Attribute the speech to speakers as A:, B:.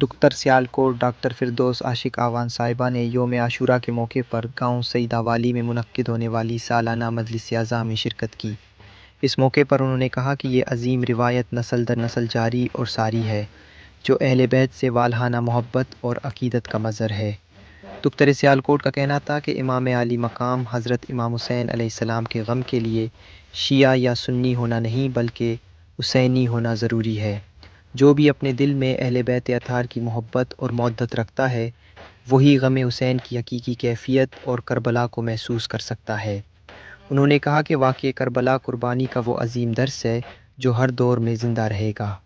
A: دختر Sialkot doctor Firdous Ashiq آوان صاحبہ نے یوم عاشوراء کے موقع پر گاؤں سعیدآبالی میں منعقد ہونے والی سالانہ مجلس اعزاء میں شرکت کی۔ اس موقع پر انہوں نے کہا کہ یہ عظیم روایت نسل در نسل جاری اور ساری ہے، جو اہل بیت سے والہانہ محبت اور عقیدت کا مظہر ہے۔ دختر سیالکوٹ کا کہنا تھا کہ امام عالی مقام حضرت امام حسین علیہ السلام کے غم کے لیے شیعہ یا سنی ہونا نہیں بلکہ حسینی ہونا ضروری ہے۔ جو بھی اپنے دل میں اہل بیت اطہار کی محبت اور مودت رکھتا ہے، وہی غم حسین کی حقیقی کیفیت اور کربلا کو محسوس کر سکتا ہے۔ انہوں نے کہا کہ واقعہ کربلا قربانی کا وہ عظیم درس ہے جو ہر دور میں زندہ رہے گا۔